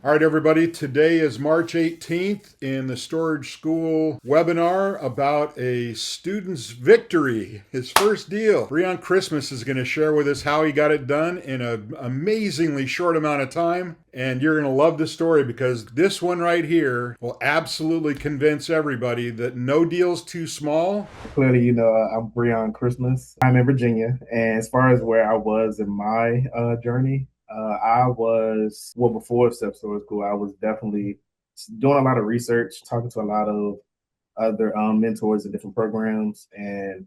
All right, everybody. Today is March 18th in the Storage School webinar about a student's victory, his first deal. Breon Christmas is going to share with us how he got it done in an amazingly short amount of time. And you're going to love the story because this one right here will absolutely convince everybody that no deal's too small. Clearly, I'm Breon Christmas. I'm in Virginia, and as far as where I was in my journey, I was before Step Store School. I was definitely doing a lot of research, talking to a lot of other mentors in different programs, and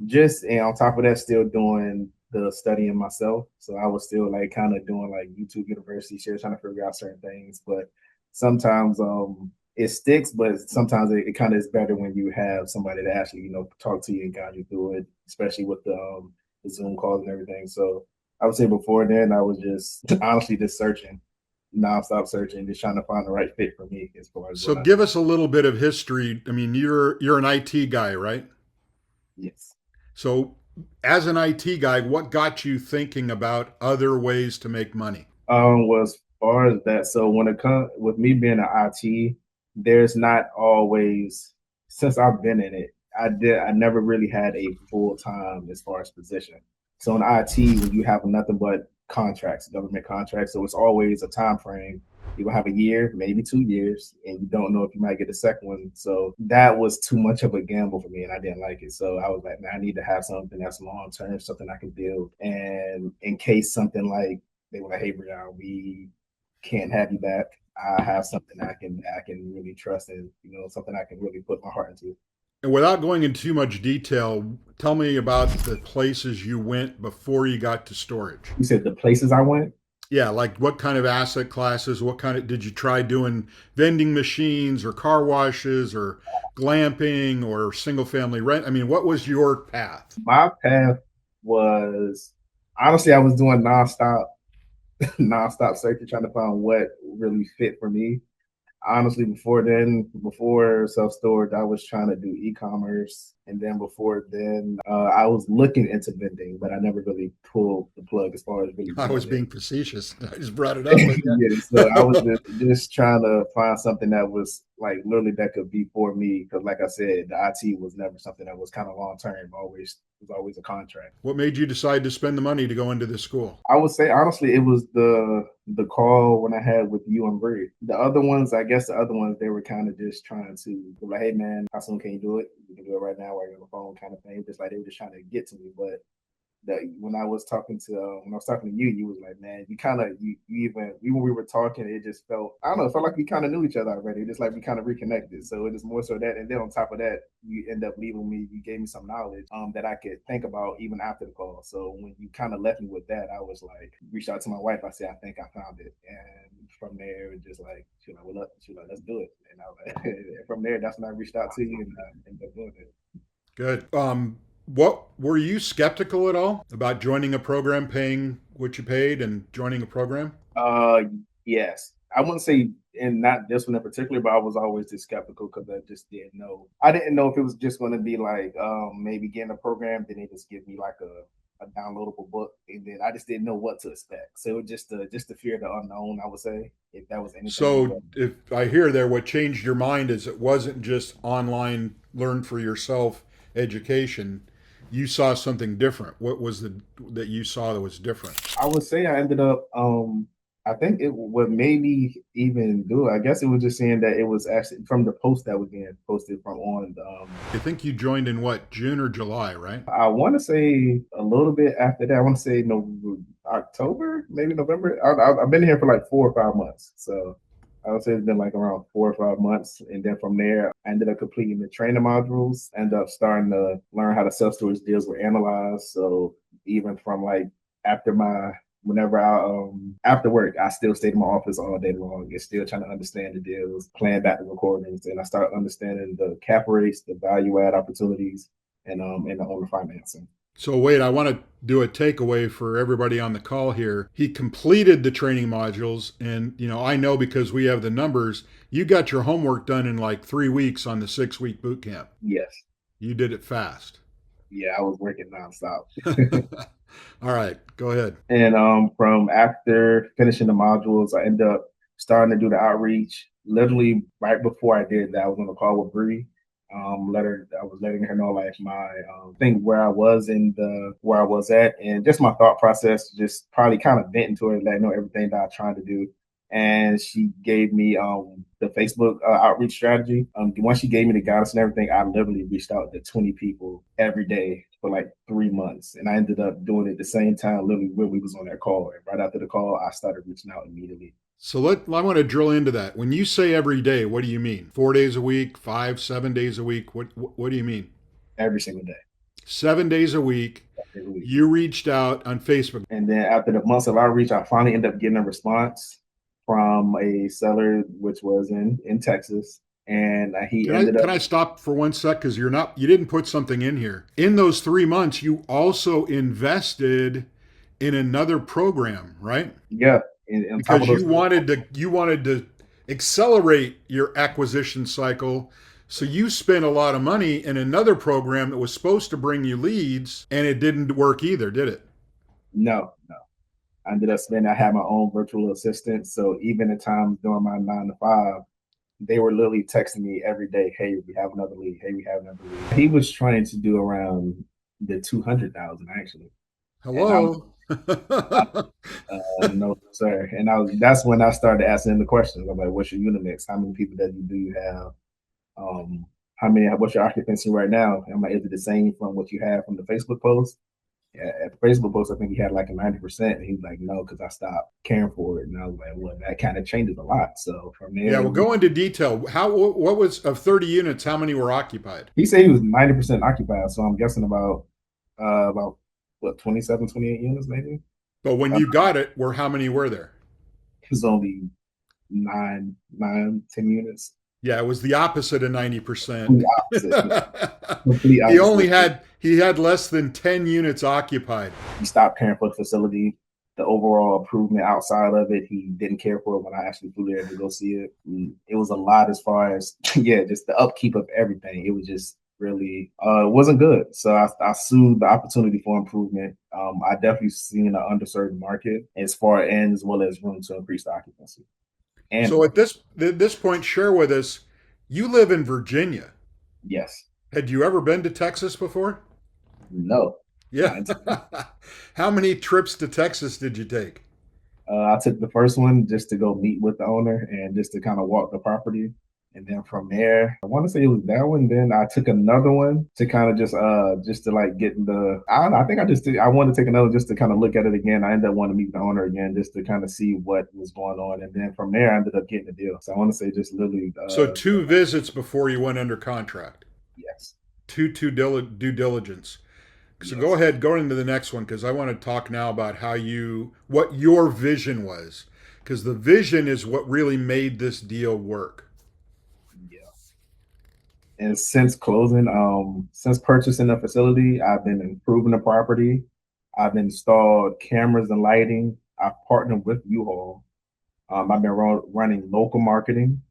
on top of that, still doing the studying myself. So I was still like kind of doing like YouTube University shit, trying to figure out certain things. But sometimes it sticks, but sometimes it kind of is better when you have somebody to actually, talk to you and guide you through it, especially with the Zoom calls and everything. So I would say before then I was just honestly just searching, nonstop searching, just trying to find the right fit for me as far as So what I give us a little bit of history. I mean, you're an IT guy, right? yes. So as an IT guy, what got you thinking about other ways to make money? Was far as that. So when it comes with me being an IT, there's not always since I've been in it, I never really had a full time as far as position. So in IT, when you have nothing but contracts, government contracts, so it's always a time frame. You will have a year, maybe 2 years, and you don't know if you might get a second one. So that was too much of a gamble for me, and I didn't like it. So I was like, man, I need to have something that's long term, something I can build, and in case something like they were like, "Hey, Breon, we can't have you back. I have something I can really trust and something I can really put my heart into." And without going into too much detail, tell me about the places you went before you got to storage. You said the places I went. Yeah, like what kind of asset classes? What kind of did you try doing vending machines or car washes or glamping or single family rent? I mean, what was your path? My path was honestly I was doing nonstop, nonstop searching, trying to find what really fit for me. Honestly, before then, before self storage, I was trying to do e-commerce, and then before then, I was looking into vending, but I never really pulled the plug as far as really I was doing it. being facetious. I just brought it up, but Yeah, so I was just trying to find something that was like literally that could be for me because, like I said, the IT was never something that was kind of long term. Always was always a contract. what made you decide to spend the money to go into this school? I would say honestly, it was the call when I had with you and Bree. The other ones, I guess, the other ones they were kind of just trying to be like, "Hey man, how soon can you do it? You can do it right now while you're on the phone," kind of thing. Just like they were just trying to get to me, but that when I was talking to you, you was like, man, you kind of you even when we were talking, it just felt I don't know, it felt like we kind of knew each other already. Just like we kind of reconnected. So it is more so that, and then on top of that, you end up leaving me. You gave me some knowledge that I could think about even after the call. So when you kind of left me with that, I was like, reached out to my wife. I said, I think I found it, and from there, it just like she was like, well, look, she was like, let's do it. And I was like, and from there, that's when I reached out to you and ended up doing it. Good. What were you skeptical at all about joining a program, paying what you paid, and joining a program? Uh, yes. I wouldn't say, and not this one in particular, but I was always just skeptical because I just didn't know. I didn't know if it was just going to be like maybe getting a program, then they just give me like a downloadable book, and then I just didn't know what to expect. So it was just the fear of the unknown. I would say if that was anything, but So, if I hear there, what changed your mind is it wasn't just online learn for yourself education. You saw something different. What was the that you saw that was different? I would say I ended up I think it what made me even do it. I guess it was just saying that it was actually from the post that was being posted from on the I think you joined in what, June or July, right? I want to say a little bit after that. I want to say no October, maybe November. I've been here for like 4 or 5 months, so I would say it's been like around 4 or 5 months. And then from there, I ended up completing the training modules. Ended up starting to learn how the self storage deals were analyzed. So even from like after my whenever I after work, I still stayed in my office all day long and still trying to understand the deals, playing back the recordings, and I started understanding the cap rates, the value add opportunities, and the owner financing. So wait, I want to do a takeaway for everybody on the call here. He completed the training modules, and I know because we have the numbers. You got your homework done in like 3 weeks on the 6 week boot camp. Yes. You did it fast. Yeah, I was working nonstop. All right, go ahead. And from after finishing the modules, I ended up starting to do the outreach. Literally right before I did that, I was on a call with Bree. I was letting her know like my thing where I was in the where I was at, and just my thought process. Just probably kind of venting to her, letting her know everything that I'm trying to do. And she gave me the Facebook outreach strategy. Once she gave me the guidance and everything, I literally reached out to 20 people every day for like 3 months, and I ended up doing it at the same time, literally when we was on that call. And right after the call, I started reaching out immediately. So I want to drill into that. When you say every day, what do you mean? 4 days a week, 5, 7 days a week? What do you mean? Every single day. 7 days a week, Every week. you reached out on Facebook. And then after the months of outreach, I finally ended up getting a response from a seller, which was in Texas. And he ended Can up, I stop for 1 sec? Because you didn't put something in here. In those 3 months, you also invested in another program, right? yeah, on top of Because those, you wanted to accelerate your acquisition cycle. So you spent a lot of money in another program that was supposed to bring you leads, and it didn't work either, did it? no. I ended up spending, I had my own virtual assistant. So even at times during my 9 to 5, they were literally texting me every day, hey, we have another lead. Hey, we have another lead. He was trying to do around the 200,000 actually. And I was Hello. no, sir. And that's when I started asking the questions. I'm like, what's your unit mix? How many people do you have? How many, what's your occupancy right now? I'm like, is it the same from what you had from the Facebook post? Yeah, at the Facebook post, I think he had like a 90%. And he was like, no, because I stopped caring for it. And I was like, well, that kind of changes a lot. So from Yeah, there, well, go into detail. What was of 30 units? How many were occupied? he said he was 90% occupied. So I'm guessing about what, 27, 28 units maybe. But when Uh, you got it, how many were there? it was only 10 units. Yeah, it was the opposite of 90%. Complete opposite. Yeah, complete opposite. He had less than 10 units occupied. He stopped caring for the facility. The overall improvement outside of it, he didn't care for it when I actually flew there to go see it. It was a lot as far as, yeah, just the upkeep of everything. It was just really, it wasn't good. So I sued the opportunity for improvement. I definitely seen an underserved market as far and as well as room to increase the occupancy. And So at this point, share with us, you live in Virginia. yes, Had you ever been to Texas before? no, Yeah. not entirely. How many trips to Texas did you take? I took the first one just to go meet with the owner and just to kind of walk the property. And then from there, I want to say it was that one. Then I took another one to kind of just to like get in the, I don't know, I think I wanted to take another just to kind of look at it again. I ended up wanting to meet the owner again just to kind of see what was going on. And then from there, I ended up getting the deal. So I want to say just literally, So two visits before you went under contract. yes, Two due diligence. So go yes. ahead, go into the next one because I want to talk now about what your vision was, because the vision is what really made this deal work. Yeah. And since purchasing the facility, I've been improving the property. I've installed cameras and lighting. I've partnered with U-Haul. I've been running local marketing,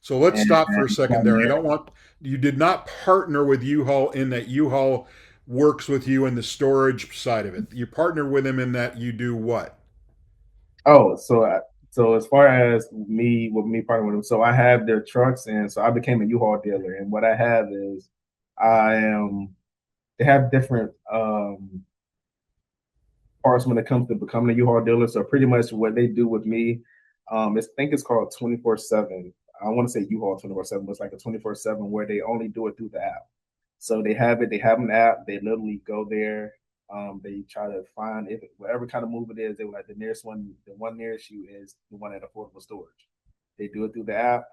So let's stop for a and second from there. I there, don't want You did not partner with U-Haul in that U-Haul works with you in the storage side of it. You partner with them in that you do what? oh, so as far as me partnering with them, so I have their trucks, and so I became a U-Haul dealer. And what I have is, I am they have different parts when it comes to becoming a U-Haul dealer. So pretty much what they do with me, I think it's called 24/7. I want to say U-Haul 24/7, but it's like a 24/7 where they only do it through the app. So they have an app. They literally go there. They try to find if whatever kind of move it is. They were like the one nearest you is the one at affordable storage. They do it through the app.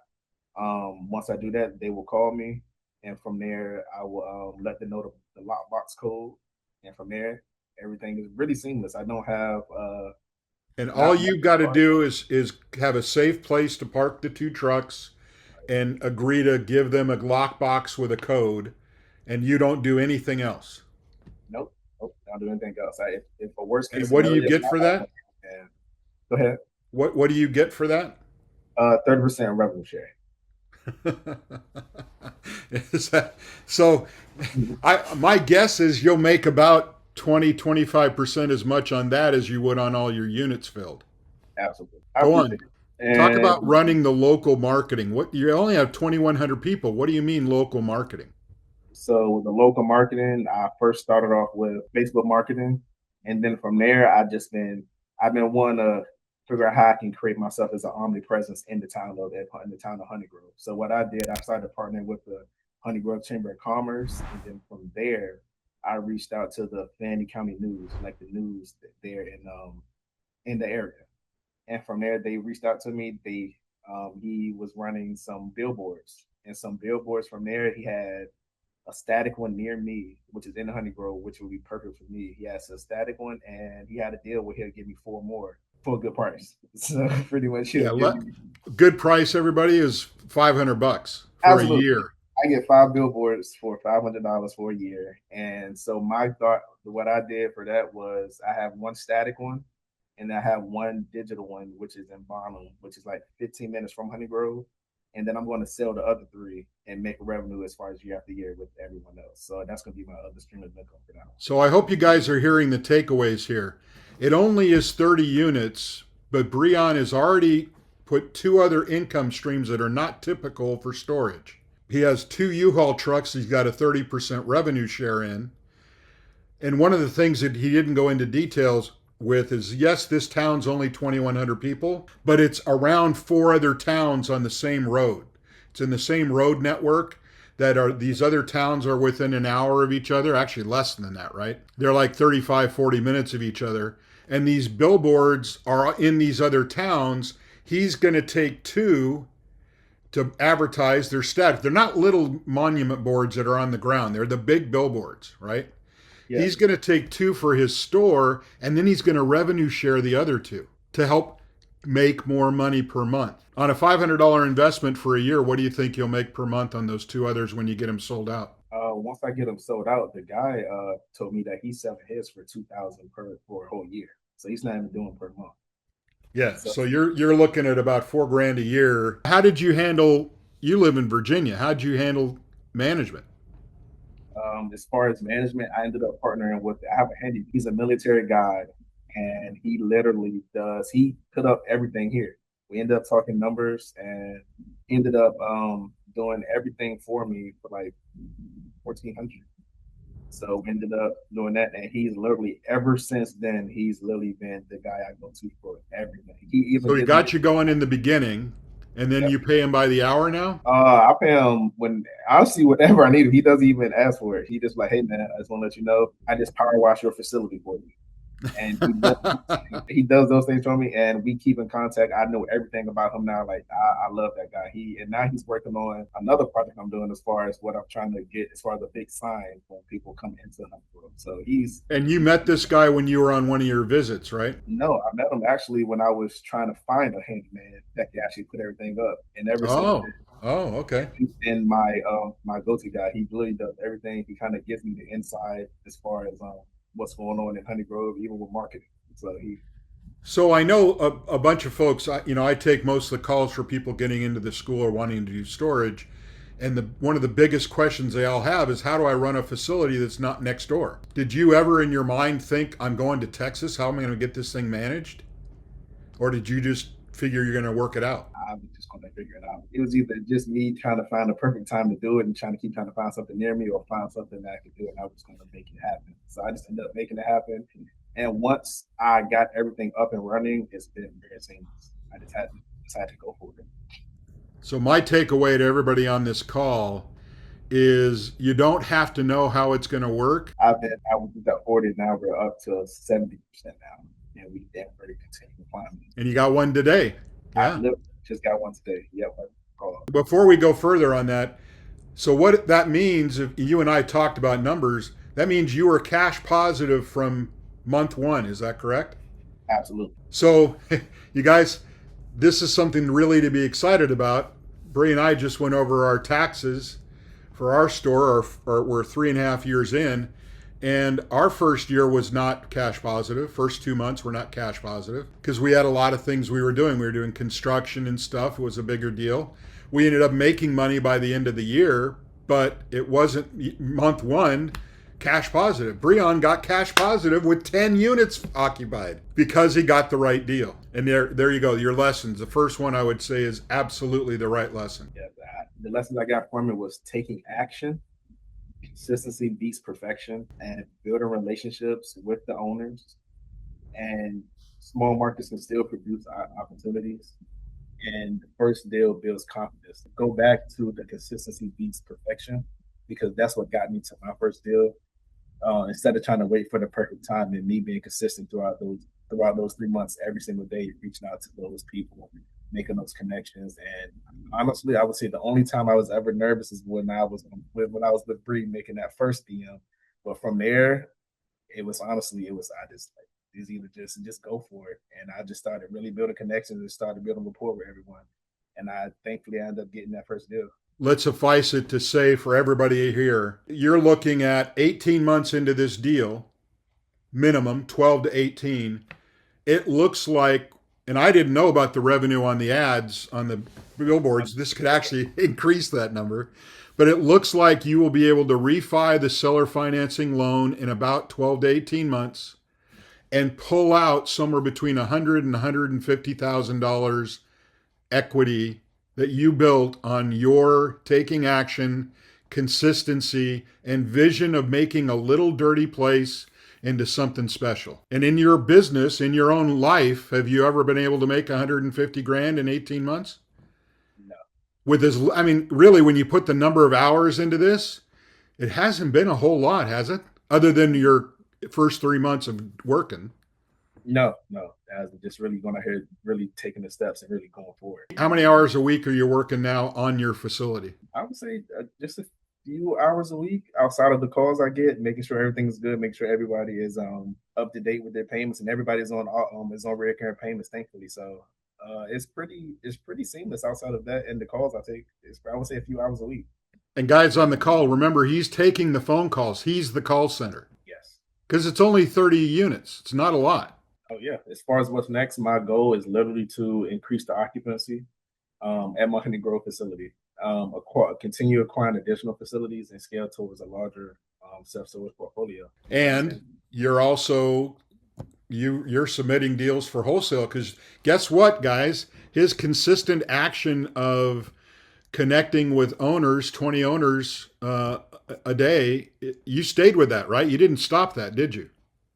Once I do that, they will call me, and from there I will let them know the lockbox code, and from there everything is really seamless. I don't have And all not much you've got to part. do is have a safe place to park the two trucks and agree to give them a lockbox with a code, and you don't do anything else. Nope, nope, don't do anything else. If a worst And case what do you scenario, get for that? and go ahead. What do you get for that? 30% revenue share. Is that so? My guess is you'll make about 20-25% as much on that as you would on all your units filled. Absolutely. I Go appreciate on. it. Talk about And running the local marketing. What, you only have 2,100 people. What do you mean local marketing? so with the local marketing, I first started off with Facebook marketing, and then from there, I've been wanting to figure out how I can create myself as an omnipresence in the town of Honey Grove. So what I did, I started partnering with the Honey Grove Chamber of Commerce, and then from there, I reached out to the Fannin County News, like the news there in the area. And from there, they reached out to me. He was running some billboards, and some billboards from there. He had a static one near me, which is in the Honey Grove, which would be perfect for me. He has a static one, and he had a deal where he'll give me four more for a good price. So pretty much he'll Yeah, give me good price. Everybody is $500 for a absolutely. year. I get five billboards for $500 for a year, and so my thought, what I did for that was I have one static one, and I have one digital one, which is in Bonham, which is like 15 minutes from Honey Grove. And then I'm going to sell the other three and make revenue as far as year after year with everyone else. So that's going to be my other stream of income for now. So I hope you guys are hearing the takeaways here. It only is 30 units, but Breon has already put two other income streams that are not typical for storage. He has two U-Haul trucks he's got a 30% revenue share in. And one of the things that he didn't go into details with is, yes, this town's only 2,100 people, but it's around four other towns on the same road. It's in the same road network that are these other towns are within an hour of each other, actually less than that, right? They're like 35, 40 minutes of each other. And these billboards are in these other towns. He's going to take two to advertise their status. They're not little monument boards that are on the ground. They're the big billboards, right? Yeah. He's going to take two for his store, and then he's going to revenue share the other two to help make more money per month. On a $500 investment for a year, what do you think you'll make per month on those two others when you get them sold out? Once I get them sold out, the guy told me that he's selling his for 2,000 per for a whole year. So he's not even doing per month. Yeah, So so you're looking at about $4,000 a year. How did you handle? You live in Virginia. How did you handle management? as far as management, I ended up partnering with. I have a handy. He's a military guy, and he literally does. He put up everything here. We ended up talking numbers, and ended up doing everything for me for like 1,400. So we ended up doing that, and he's literally ever since then. He's literally been the guy I go to for everything. He even So he gives me. got you going in the beginning, and then Yep. you pay him by the hour now. I pay him when I'll see whatever I need. He doesn't even ask for it. He just like, hey man, I just want to let you know, I just power wash your facility for you. And he does those things for me, and we keep in contact. I know everything about him now. Like I love that guy. And now he's working on another project I'm doing as far as what I'm trying to get as far as a big sign when people come into the hospital. So he's And you met this guy when you were on one of your visits, right? no, I met him actually when I was trying to find a handyman that could actually put everything up. And ever since Oh, then, oh, okay. he's been my go-to guy. He really does everything. He kind of gives me the inside as far as what's going on in Honey Grove, even with marketing. So he So I know a bunch of folks. I take most of the calls for people getting into the school or wanting to do storage, and one of the biggest questions they all have is, how do I run a facility that's not next door? Did you ever in your mind think, I'm going to Texas? How am I going to get this thing managed? Or did you just figure you're going to work it out? I was just going to figure it out. It was either just me trying to find the perfect time to do it and trying to find something near me, or find something that I could do, and I was going to make it happen. So I just ended up making it happen. And once I got everything up and running, it's been very seamless. I just had to go for it. So my takeaway to everybody on this call is you don't have to know how it's going to work. I was at 40, now we're up to 70% now, and we damn ready to continue climbing. And you got one today. I Yeah. literally just got one today. Yep. Before we go further on that, so what that means, if you and I talked about numbers, that means you were cash positive from month one. Is that correct? Absolutely. So, you guys, this is something really to be excited about. Bree and I just went over our taxes for our store, we're 3.5 years in, and our first year was not cash positive. First 2 months were not cash positive because we had a lot of things we were doing. We were doing construction and stuff. It was a bigger deal. We ended up making money by the end of the year, but it wasn't month one. cash positive. Breon got cash positive with 10 units occupied because he got the right deal. And there you go. Your lessons. The first one I would say is absolutely the right lesson. Yeah, the lessons I got from it was taking action. Consistency beats perfection, and building relationships with the owners. And small markets can still produce opportunities. And the first deal builds confidence. Go back to the consistency beats perfection, because that's what got me to my first deal. Instead of trying to wait for the perfect time, and me being consistent throughout those 3 months, every single day, reaching out to those people, making those connections. And honestly, I would say the only time I was ever nervous is when I was with Bree making that first DM. But from there, it was I just like is either just go for it. And I just started really building connections and started building rapport with everyone. And I thankfully I ended up getting that first deal. Let's suffice it to say for everybody here, you're looking at 18 months into this deal, minimum 12 to 18. It looks like, and I didn't know about the revenue on the ads on the billboards. This could actually increase that number. But it looks like you will be able to refi the seller financing loan in about 12 to 18 months and pull out somewhere between $100,000 and $150,000 equity that you built on your taking action, consistency, and vision of making a little dirty place into something special. And in your business, in your own life, have you ever been able to make 150 grand in 18 months? No. With this, I mean, really, when you put the number of hours into this, it hasn't been a whole lot, has it? Other than your first 3 months of working. No. As just really going out here, really taking the steps and really going forward. How many hours a week are you working now on your facility? I would say just a few hours a week outside of the calls I get, making sure everything's good, make sure everybody is up to date with their payments, and everybody's on recurring payments, thankfully. So it's pretty seamless outside of that, and the calls I take is, I would say, a few hours a week. And guys on the call, remember, he's taking the phone calls. He's the call center. Yes. Because it's only 30 units. It's not a lot. Oh yeah. As far as what's next, my goal is literally to increase the occupancy at my Honey Grove facility. Continue acquiring additional facilities and scale towards a larger self-storage portfolio. And you're also you're submitting deals for wholesale, because guess what, guys? His consistent action of connecting with owners, 20 owners a day, you stayed with that, right? You didn't stop that, did you?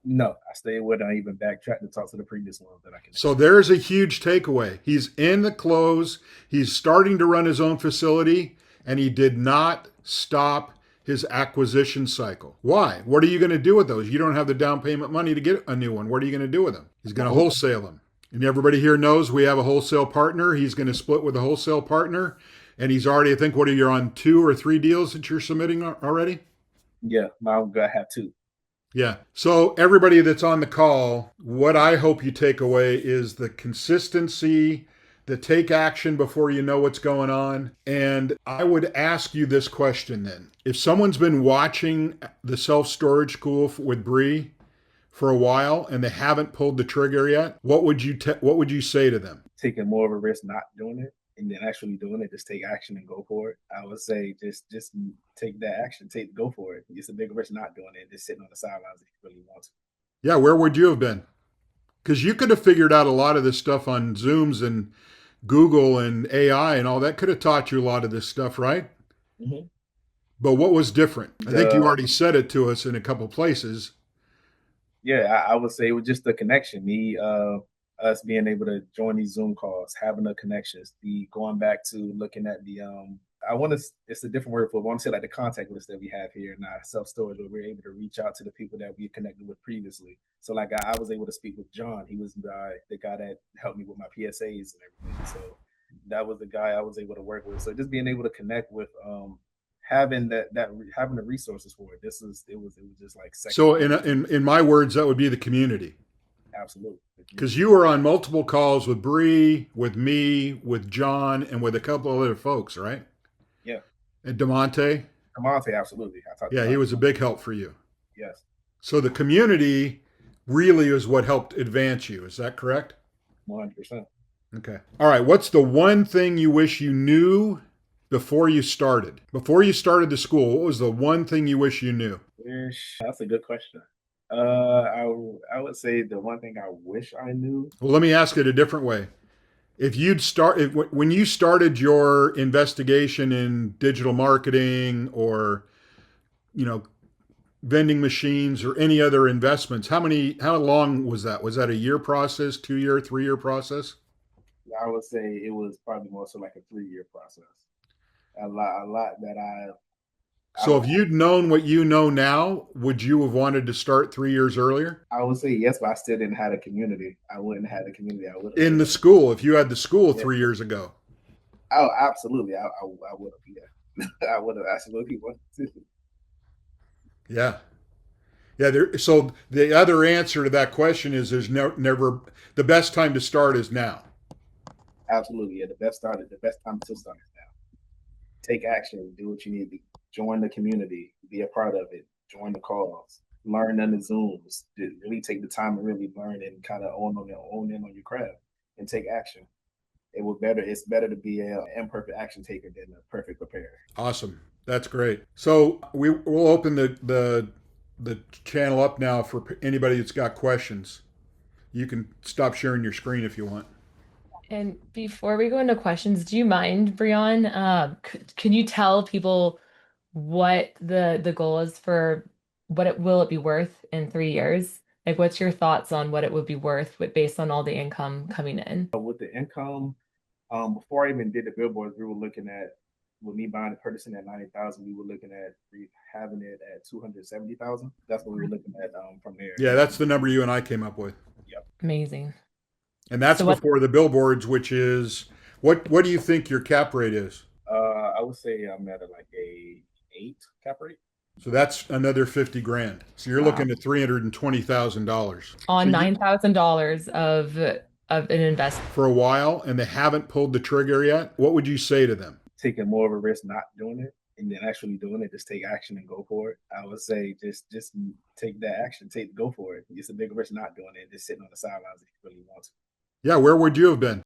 No, I stayed with it. I even backtracked to talk to the previous one that I can. So there's a huge takeaway. He's in the close. He's starting to run his own facility, and he did not stop his acquisition cycle. Why? What are you going to do with those? You don't have the down payment money to get a new one. What are you going to do with them? He's going to wholesale them. And everybody here knows we have a wholesale partner. He's going to split with a wholesale partner. And he's already, I think, what are you on 2 or 3 deals that you're submitting already? Yeah, I'm going to have 2. Yeah. So everybody that's on the call, what I hope you take away is the consistency, the take action before you know what's going on. And I would ask you this question then. If someone's been watching the self-storage school with Bree for a while and they haven't pulled the trigger yet, what would you say to them? Taking more of a risk not doing it, and then actually doing it, just take action and go for it. I would say just take that action, go for it. It's a big risk not doing it, just sitting on the sidelines if you really want to. Yeah, where would you have been? Because you could have figured out a lot of this stuff on Zooms and Google and AI and all that. Could have taught you a lot of this stuff, right? Mm-hmm. But what was different? I think you already said it to us in a couple places. Yeah, I would say it was just the connection. Us being able to join these Zoom calls, having the connections, the going back to looking at the it's a different word for it. I want to say like the contact list that we have here in our self-storage, where we're able to reach out to the people that we connected with previously. So like I was able to speak with John. He was the guy that helped me with my PSAs and everything. So that was the guy I was able to work with. So just being able to connect with having having the resources for it. It was just like second. So in my words, that would be the community. Absolutely. Because you were on multiple calls with Bree, with me, with John, and with a couple of other folks, right? Yeah. And DeMonte? Absolutely. He was a big help for you. Yes. So the community really is what helped advance you. Is that correct? 100%. Okay. All right. What's the one thing you wish you knew before you started? Before you started the school, what was the one thing you wish you knew? Ish, that's a good question. I would say the one thing I wish I knew. Well, let me ask it a different way. When you started your investigation in digital marketing or, you know, vending machines or any other investments, how long was that? Was that a year process, 2 year, 3 year process? I would say it was probably more so like a 3 year process. A lot that I So would if you'd known what you know now, would you have wanted to start 3 years earlier? I would say yes, but I still didn't have a community. I wouldn't have the community. I would have In wished. the school, if you had the school Yeah. 3 years ago. Oh, absolutely. I would have. Yeah, I would have absolutely wanted to. Yeah. Yeah. So the other answer to that question is there's never, the best time to start is now. Absolutely. Yeah, the best time to start is now. Take action. Do what you need to. Join the community. Be a part of it. Join the calls. Learn on the Zooms. Really take the time to really learn and kind of own in on your craft and take action. It's better to be an imperfect action taker than a perfect preparer. Awesome. That's great. So we'll open the channel up now for anybody that's got questions. You can stop sharing your screen if you want. And before we go into questions, do you mind, Breon? Can you tell people what the goal is for what it will it be worth in 3 years? Like, what's your thoughts on what it would be worth based on all the income coming in? With the income, before I even did the billboards, we were looking at with me buying and purchasing at 90,000, we were looking at having it at 270,000. That's what we were looking at from there. Yeah, that's the number you and I came up with. Yep. Amazing. And that's So what before the billboards, which is what do you think your cap rate is? I would say I'm at like a 8 cap rate. So that's another 50 grand. So you're wow. looking at $320,000. So On you $9,000 of an investment. for a while and they haven't pulled the trigger yet, what would you say to them? Taking more of a risk not doing it and then actually doing it, just take action and go for it. I would say just take that action, go for it. It's a big risk not doing it, just sitting on the sidelines if you really want to. Yeah, where would you have been?